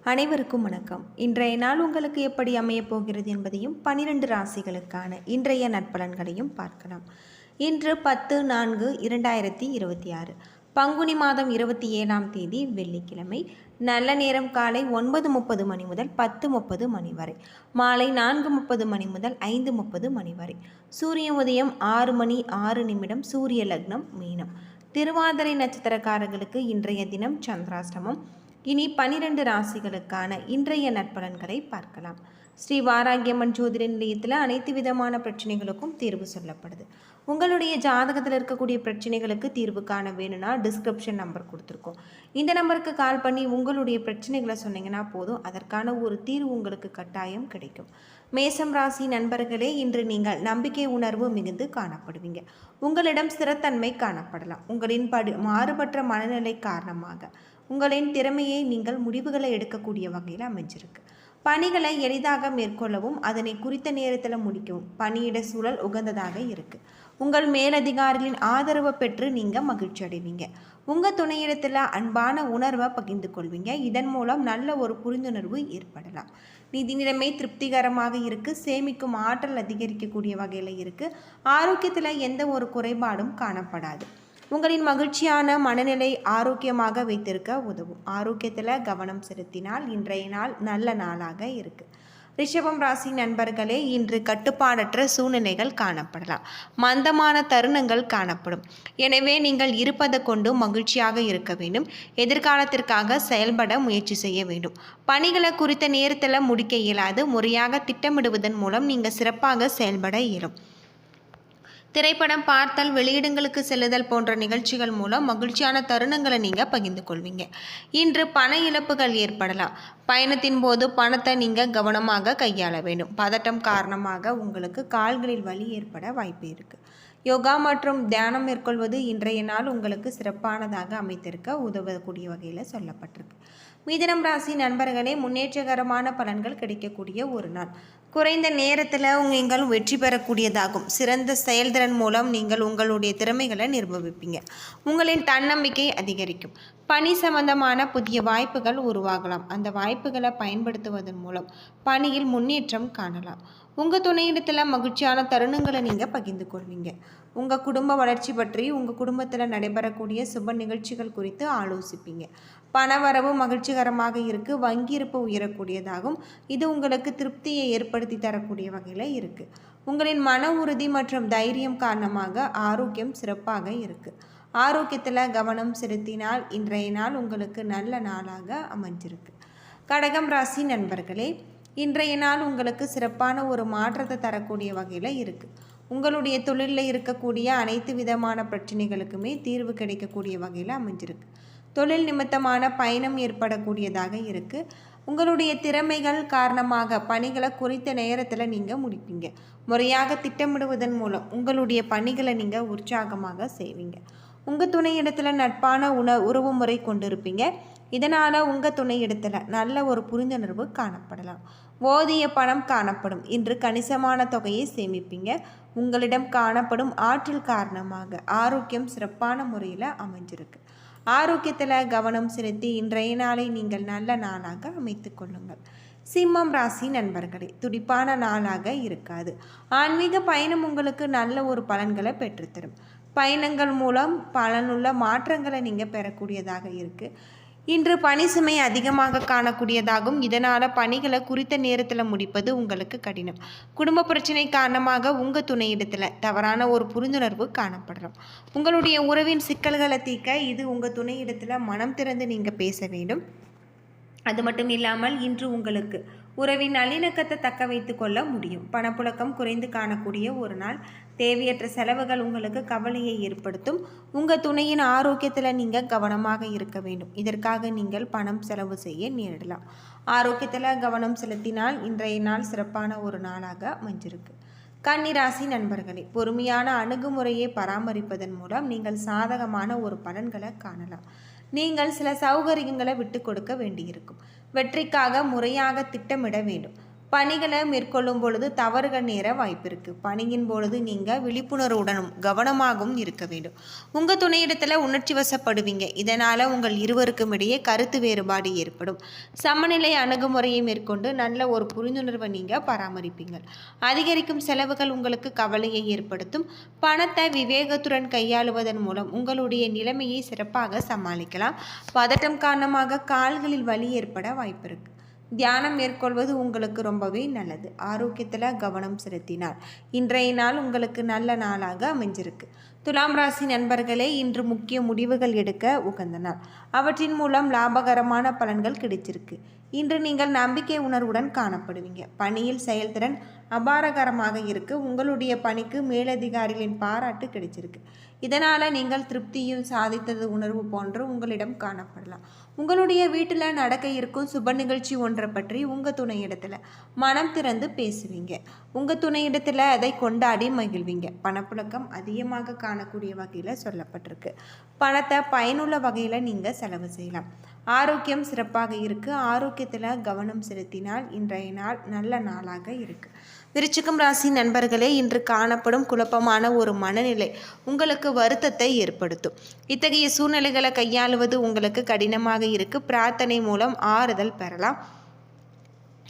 அனைவருக்கும் வணக்கம். இன்றைய நாள் உங்களுக்கு எப்படி அமையப் போகிறது என்பதையும் 12 ராசிகளுக்கான இன்றைய நற்பலன்களையும் பார்க்கலாம். இன்று 10/4/2026 பங்குனி மாதம் 27ஆம் தேதி வெள்ளிக்கிழமை. நல்ல நேரம் காலை 9:30 மணி முதல் 10:30 மணி வரை, மாலை 4:30 மணி முதல் 5:30 மணி வரை. சூரிய உதயம் 6 மணி 6 நிமிடம். சூரிய லக்னம் மீனம். திருவாதிரை நட்சத்திரக்காரர்களுக்கு இன்றைய தினம் சந்திராஷ்டமம். இனி 12 ராசிகளுக்கான இன்றைய நற்பலன்களை பார்க்கலாம். ஸ்ரீ வாராகியம்மன் ஜோதிட நிலையத்தில் அனைத்து விதமான பிரச்சனைகளுக்கும் தீர்வு சொல்லப்படுது. உங்களுடைய ஜாதகத்தில் இருக்கக்கூடிய பிரச்சனைகளுக்கு தீர்வு காண வேணும்னா டிஸ்கிரிப்ஷன் நம்பர் கொடுத்துருக்கோம். இந்த நம்பருக்கு கால் பண்ணி உங்களுடைய பிரச்சனைகளை சொன்னீங்கன்னா போதும், அதற்கான ஒரு தீர்வு உங்களுக்கு கட்டாயம் கிடைக்கும். மேசம் ராசி நண்பர்களே, இன்று நீங்கள் நம்பிக்கை உணர்வு மிகுந்து காணப்படுவீங்க. உங்களிடம் ஸ்திரத்தன்மை காணப்படலாம். உங்களின் மாறுபட்ட மனநிலை காரணமாக உங்களின் திறமையை நீங்கள் முடிவுகளை எடுக்கக்கூடிய வகையில் அமைஞ்சிருக்கு. பணிகளை எளிதாக மேற்கொள்ளவும் அதனை குறித்த நேரத்தில் முடிக்கவும் பணியிட சூழல் உகந்ததாக இருக்குது. உங்கள் மேலதிகாரிகளின் ஆதரவை பெற்று நீங்கள் மகிழ்ச்சி அடைவீங்க. உங்கள் துணையிடத்தில் அன்பான உணர்வை பகிர்ந்து கொள்வீங்க. இதன் மூலம் நல்ல ஒரு புரிந்துணர்வு ஏற்படலாம். நிதி நிலைமை திருப்திகரமாக இருக்குது. சேமிக்கும் ஆற்றல் அதிகரிக்கக்கூடிய வகையில் இருக்குது. ஆரோக்கியத்தில் எந்த ஒரு குறைபாடும் காணப்படாது. உங்களின் மகிழ்ச்சியான மனநிலை ஆரோக்கியமாக வைத்திருக்க உதவும். ஆரோக்கியத்தில் கவனம் செலுத்தினால் இன்றைய நாள் நல்ல நாளாக இருக்குது. ரிஷபம் ராசி நண்பர்களே, இன்று கட்டுப்பாடற்ற சூழ்நிலைகள் காணப்படலாம். மந்தமான தருணங்கள் காணப்படும். எனவே நீங்கள் இருப்பதை கொண்டு மகிழ்ச்சியாக இருக்க வேண்டும். எதிர்காலத்திற்காக செயல்பட முயற்சி செய்ய வேண்டும். பணிகளை குறித்த நேரத்தில் முடிக்க இயலாது. முறையாக திட்டமிடுவதன் மூலம் நீங்கள் சிறப்பாக செயல்பட இயலும். திரைப்படம் பார்த்தல், வெளியிடங்களுக்கு செல்லுதல் போன்ற நிகழ்ச்சிகள் மூலம் மகிழ்ச்சியான தருணங்களை நீங்கள் பகிர்ந்து கொள்வீங்க. இன்று பண இழப்புகள் ஏற்படலாம். பயணத்தின் போது பணத்தை நீங்கள் கவனமாக கையாள வேண்டும். பதட்டம் காரணமாக உங்களுக்கு கால்களில் வலி ஏற்பட வாய்ப்பு இருக்குது. யோகா மற்றும் தியானம் மேற்கொள்வது இன்றைய நாள் உங்களுக்கு சிறப்பானதாக அமைத்திருக்க உதவக்கூடிய வகையில் சொல்லப்பட்டிருக்கு. மிதுனம் ராசி நண்பர்களே, முன்னேற்றகரமான பலன்கள் கிடைக்கக்கூடிய ஒரு நாள். குறைந்த நேரத்தில் நீங்கள் வெற்றி பெறக்கூடியதாகும். சிறந்த செயல்திறன் மூலம் நீங்கள் உங்களுடைய திறமைகளை நிரூபிப்பீங்க. உங்களின் தன்னம்பிக்கை அதிகரிக்கும். பணி சம்பந்தமான புதிய வாய்ப்புகள் உருவாகலாம். அந்த வாய்ப்புகளை பயன்படுத்துவதன் மூலம் பணியில் முன்னேற்றம் காணலாம். உங்கள் துணையிடத்தில் மகிழ்ச்சியான தருணங்களை நீங்கள் பகிர்ந்து கொள்வீங்க. உங்கள் குடும்ப வளர்ச்சி பற்றி உங்கள் குடும்பத்தில் நடைபெறக்கூடிய சுப நிகழ்ச்சிகள் குறித்து ஆலோசிப்பீங்க. பணவரவு மகிழ்ச்சிகரமாக இருக்குது. வங்கி இருப்பு உயரக்கூடியதாகும். இது உங்களுக்கு திருப்தியை ஏற்படுத்தி தரக்கூடிய வகையில் இருக்குது. உங்களின் மன உறுதி மற்றும் தைரியம் காரணமாக ஆரோக்கியம் சிறப்பாக இருக்குது. ஆரோக்கியத்தில் கவனம் செலுத்தினால் இன்றைய நாள் உங்களுக்கு நல்ல நாளாக அமைஞ்சிருக்கு. கடகம் ராசி நண்பர்களே, இன்றைய நாள் உங்களுக்கு சிறப்பான ஒரு மாற்றத்தை தரக்கூடிய வகையில் இருக்குது. உங்களுடைய தொழிலில் இருக்கக்கூடிய அனைத்து விதமான பிரச்சனைகளுக்குமே தீர்வு கிடைக்கக்கூடிய வகையில் அமைஞ்சிருக்கு. தொழில் நிமித்தமான பயணம் ஏற்படக்கூடியதாக இருக்குது. உங்களுடைய திறமைகள் காரணமாக பணிகளை குறித்த நேரத்தில் நீங்கள் முடிப்பீங்க. முறையாக திட்டமிடுவதன் மூலம் உங்களுடைய பணிகளை நீங்கள் உற்சாகமாக செய்வீங்க. உங்கள் துணையிடத்தில் நட்பான உறவு முறை கொண்டிருப்பீங்க. இதனால் உங்கள் துணையிடத்தில் நல்ல ஒரு புரிந்துணர்வு காணப்படலாம். ஓதிய பணம் காணப்படும். இன்று கணிசமான தொகையை சேமிப்பீங்க. உங்களிடம் காணப்படும் ஆற்றல் காரணமாக ஆரோக்கியம் சிறப்பான முறையில் அமைஞ்சிருக்கு. ஆரோக்கியத்தில் கவனம் செலுத்தி இன்றைய நாளை நீங்கள் நல்ல நாளாக அமைத்து கொள்ளுங்கள். சிம்மம் ராசி நண்பர்களே, துடிப்பான நாளாக இருக்காது. ஆன்மீக பயணம் உங்களுக்கு நல்ல ஒரு பலன்களை பெற்றுத்தரும். பயணங்கள் மூலம் பலனுள்ள மாற்றங்களை நீங்கள் பெறக்கூடியதாக இருக்குது. இன்று பணி சுமை அதிகமாக காணக்கூடியதாகும். இதனால் பணிகளை குறித்த நேரத்தில் முடிப்பது உங்களுக்கு கடினம். குடும்ப பிரச்சனை காரணமாக உங்கள் துணையிடத்தில் தவறான ஒரு புரிந்துணர்வு காணப்படலாம். உங்களுடைய உறவின் சிக்கல்களை தீர்க்க இது உங்கள் துணையிடத்தில் மனம் திறந்து நீங்கள் பேச வேண்டும். அது மட்டும் இல்லாமல் இன்று உங்களுக்கு உறவின் நல்லிணக்கத்தை தக்க வைத்து கொள்ள முடியும். பணப்புழக்கம் குறைந்து காணக்கூடிய ஒரு நாள். தேவையற்ற செலவுகள் உங்களுக்கு கவலையை ஏற்படுத்தும். உங்கள் துணையின் ஆரோக்கியத்தில் நீங்கள் கவனமாக இருக்க வேண்டும். இதற்காக நீங்கள் பணம் செலவு செய்ய நேரிடலாம். ஆரோக்கியத்தில் கவனம் செலுத்தினால் இன்றைய நாள் சிறப்பான ஒரு நாளாக அமைஞ்சிருக்கு. கன்னிராசி நண்பர்களே, பொறுமையான அணுகுமுறையை பராமரிப்பதன் மூலம் நீங்கள் சாதகமான ஒரு பலன்களை காணலாம். நீங்கள் சில சௌகரியங்களை விட்டு கொடுக்க வேண்டியிருக்கும். வெற்றிக்காக முறையாக திட்டமிட வேண்டும். பணிகளை மேற்கொள்ளும் பொழுது தவறுகள் நேர வாய்ப்பு இருக்குது. பணியின் பொழுது நீங்கள் விழிப்புணர்வுடனும் கவனமாகவும் இருக்க வேண்டும். உங்கள் துணையிடத்தில் உணர்ச்சி வசப்படுவீங்க. இதனால் உங்கள் இருவருக்கும் இடையே கருத்து வேறுபாடு ஏற்படும். சமநிலை அணுகுமுறையை மேற்கொண்டு நல்ல ஒரு புரிந்துணர்வை நீங்கள் பராமரிப்பீங்க. அதிகரிக்கும் செலவுகள் உங்களுக்கு கவலையை ஏற்படுத்தும். பணத்தை விவேகத்துடன் கையாளுவதன் மூலம் உங்களுடைய நிலைமையை சிறப்பாக சமாளிக்கலாம். பதட்டம் காரணமாக கால்களில் வலி ஏற்பட வாய்ப்பு இருக்குது. தியானம் மேற்கொள்வது உங்களுக்கு ரொம்பவே நல்லது. ஆரோக்கியத்தில் கவனம் செலுத்தினார் இன்றைய நாள் உங்களுக்கு நல்ல நாளாக அமைஞ்சிருக்கு. துலாம் ராசி நண்பர்களே, இன்று முக்கிய முடிவுகள் எடுக்க உகந்த நாள். அவற்றின் மூலம் லாபகரமான பலன்கள் கிடைச்சிருக்கு. இன்று நீங்கள் நம்பிக்கை உணர்வுடன் காணப்படுவீங்க. பணியில் செயல்திறன் அபாரகரமாக இருக்கு. உங்களுடைய பணிக்கு மேலதிகாரிகளின் பாராட்டு கிடைச்சிருக்கு. இதனால் நீங்கள் திருப்தியும் சாதித்தது உணர்வு போன்று உங்களிடம் காணப்படலாம். உங்களுடைய வீட்டில் நடக்க இருக்கும் சுப நிகழ்ச்சி ஒன்றை பற்றி உங்கள் துணையிடத்தில் மனம் திறந்து பேசுவீங்க. உங்கள் துணையிடத்தில் அதை கொண்டாடி மகிழ்வீங்க. பணப்புழக்கம் அதிகமாக காணக்கூடிய வகையில் சொல்லப்பட்டிருக்கு. பணத்தை பயனுள்ள வகையில் நீங்கள் செலவு செய்யலாம். ஆரோக்கியம் சிறப்பாக இருக்குது. ஆரோக்கியத்தில் கவனம் செலுத்தினால் இன்றைய நாள் நல்ல நாளாக இருக்குது. விருச்சிகம் ராசி நண்பர்களே, இன்று காணப்படும் குழப்பமான ஒரு மனநிலை உங்களுக்கு வருத்தத்தை ஏற்படுத்தும். இத்தகைய சூழ்நிலைகளை கையாளுவது உங்களுக்கு கடினமாக இருக்கு. பிரார்த்தனை மூலம் ஆறுதல் பெறலாம்.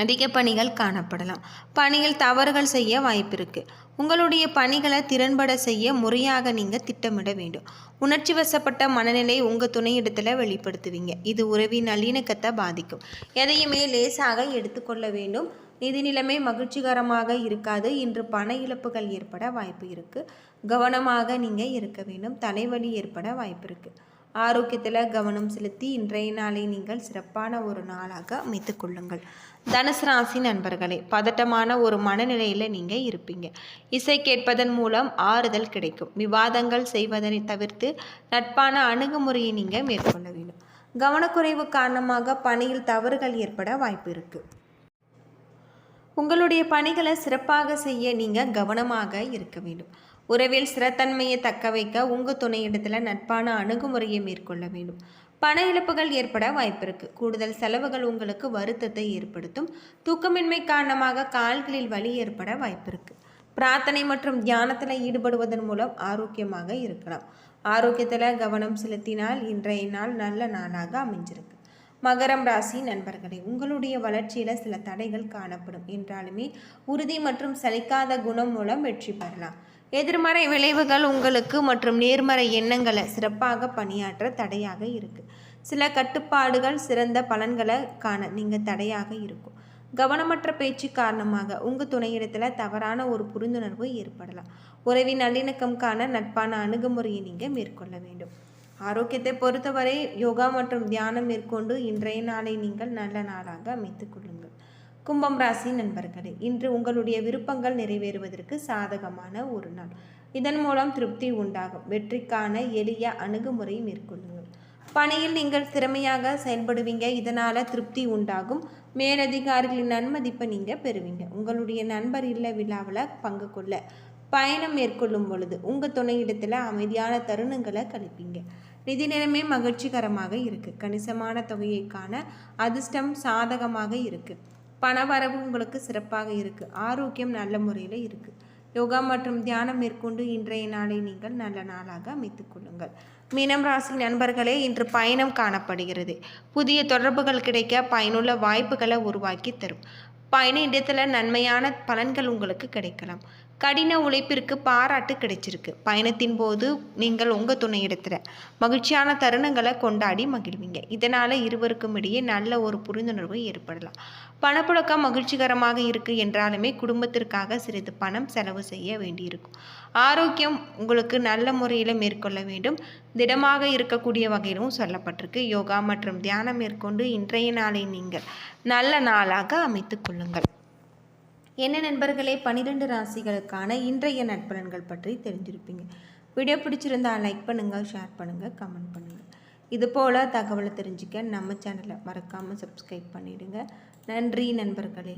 அதிக பணிகள் காணப்படலாம். பணியில் தவறுகள் செய்ய வாய்ப்பு இருக்குது. உங்களுடைய பணிகளை திறன்பட செய்ய முறையாக நீங்கள் திட்டமிட வேண்டும். உணர்ச்சி வசப்பட்ட மனநிலை உங்கள் துணையிடத்தில் வெளிப்படுத்துவீங்க. இது உறவின் நல்லிணக்கத்தை பாதிக்கும். எதையுமே லேசாக எடுத்துக்கொள்ள வேண்டும். நிதி நிலைமை மகிழ்ச்சிகரமாக இருக்காது. இன்று பண இழப்புகள் ஏற்பட வாய்ப்பு இருக்குது. கவனமாக நீங்கள் இருக்க வேண்டும். தலைவலி ஏற்பட வாய்ப்பு இருக்குது. ஆரோக்கியத்தில் கவனம் செலுத்தி இன்றைய நாளை நீங்கள் சிறப்பான ஒரு நாளாக அமைத்து கொள்ளுங்கள். தனுசு ராசி நண்பர்களே, பதட்டமான ஒரு மனநிலையில் நீங்கள் இருப்பீங்க. இசை கேட்பதன் மூலம் ஆறுதல் கிடைக்கும். விவாதங்கள் செய்வதனை தவிர்த்து நட்பான அணுகுமுறையை நீங்கள் மேற்கொள்ள வேண்டும். கவனக்குறைவு காரணமாக பணியில் தவறுகள் ஏற்பட வாய்ப்பு இருக்குது. உங்களுடைய பணிகளை சிறப்பாக செய்ய நீங்கள் கவனமாக இருக்க வேண்டும். உறவில் ஸ்திரத்தன்மையை தக்க வைக்க உங்கள் துணையிடத்தில் நட்பான அணுகுமுறையை மேற்கொள்ள வேண்டும். பண இழப்புகள் ஏற்பட வாய்ப்பு இருக்குது. கூடுதல் செலவுகள் உங்களுக்கு வருத்தத்தை ஏற்படுத்தும். தூக்கமின்மை காரணமாக கால்களில் வலி ஏற்பட வாய்ப்பு இருக்குது. பிரார்த்தனை மற்றும் தியானத்தில் ஈடுபடுவதன் மூலம் ஆரோக்கியமாக இருக்கலாம். ஆரோக்கியத்தில் கவனம் செலுத்தினால் இன்றைய நாள் நல்ல நாளாக அமைஞ்சிருக்கு. மகரம் ராசி நண்பர்களே, உங்களுடைய வளர்ச்சியில் சில தடைகள் காணப்படும் என்றாலுமே உறுதி மற்றும் சலிக்காத குணம் மூலம் வெற்றி பெறலாம். எதிர்மறை விளைவுகள் உங்களுக்கு மற்றும் நேர்மறை எண்ணங்களை சிறப்பாக பணியாற்ற தடையாக இருக்குது. சில கட்டுப்பாடுகள் சிறந்த பலன்களை காண நீங்கள் தடையாக இருக்கும். கவனமற்ற பேச்சு காரணமாக உங்கள் துணையிடத்தில் தவறான ஒரு புரிந்துணர்வு ஏற்படலாம். உறவின் நல்லிணக்கம் காண நட்பான அணுகுமுறையை நீங்கள் மேற்கொள்ள வேண்டும். ஆரோக்கியத்தை பொறுத்தவரை யோகா மற்றும் தியானம் மேற்கொண்டு இன்றைய நாளை நீங்கள் நல்ல நாளாக அமைத்துக் கொள்ளுங்கள். கும்பம் ராசி நண்பர்களே, இன்று உங்களுடைய விருப்பங்கள் நிறைவேறுவதற்கு சாதகமான ஒரு நாள். இதன் மூலம் திருப்தி உண்டாகும். வெற்றிக்கான எளிய அணுகுமுறை மேற்கொள்ளுங்கள். பணியில் நீங்கள் திறமையாக செயல்படுவீங்க. இதனால் திருப்தி உண்டாகும். மேலதிகாரிகளின் நன்மதிப்பை நீங்கள் பெறுவீங்க. உங்களுடைய நண்பர் இல்ல விழாவில் பங்கு கொள்ள பயணம் மேற்கொள்ளும் பொழுது உங்கள் துணையிடத்தில் அமைதியான தருணங்களை கழிப்பீங்க. நிதி நிலைமை மகிழ்ச்சிகரமாக இருக்குது. கணிசமான தொகையை காண அதிர்ஷ்டம் சாதகமாக இருக்குது. பணவரவு உங்களுக்கு சிறப்பாக இருக்குது. ஆரோக்கியம் நல்ல முறையில் இருக்குது. யோகா மற்றும் தியானம் மேற்கொண்டு இன்றைய நாளை நீங்கள் நல்ல நாளாக அமைத்துக் கொள்ளுங்கள். மீனம் ராசி நண்பர்களே, இன்று பயணம் காணப்படுகிறது. புதிய தொடர்புகள் கிடைக்க பயனுள்ள வாய்ப்புகளை உருவாக்கி தரும். பயண இடத்துல நன்மையான பலன்கள் உங்களுக்கு கிடைக்கலாம். கடின உழைப்பிற்கு பாராட்டு கிடைச்சிருக்கு. பயணத்தின் போது நீங்கள் உங்கள் துணையிடத்தில் மகிழ்ச்சியான தருணங்களை கொண்டாடி மகிழ்வீங்க. இதனால் இருவருக்கும் இடையே நல்ல ஒரு புரிந்துணர்வு ஏற்படலாம். பணப்புழக்கம் மகிழ்ச்சிகரமாக இருக்குது என்றாலுமே குடும்பத்திற்காக சிறிது பணம் செலவு செய்ய வேண்டியிருக்கும். ஆரோக்கியம் உங்களுக்கு நல்ல முறையில் மேற்கொள்ள வேண்டும். திடமாக இருக்கக்கூடிய வகையிலும் சொல்லப்பட்டிருக்கு. யோகா மற்றும் தியானம் மேற்கொண்டு இன்றைய நாளை நீங்கள் நல்ல நாளாக அமைத்து கொள்ளுங்கள். என்ன நண்பர்களே, 12 ராசிகளுக்கான இன்றைய நட்பலன்கள் பற்றி தெரிஞ்சிருப்பீங்க. வீடியோ பிடிச்சிருந்தால் லைக் பண்ணுங்கள், ஷேர் பண்ணுங்கள், கமெண்ட் பண்ணுங்கள். இதுபோல் தகவலை தெரிஞ்சுக்க நம்ம சேனலை மறக்காமல் சப்ஸ்கிரைப் பண்ணிவிடுங்க. நன்றி நண்பர்களே.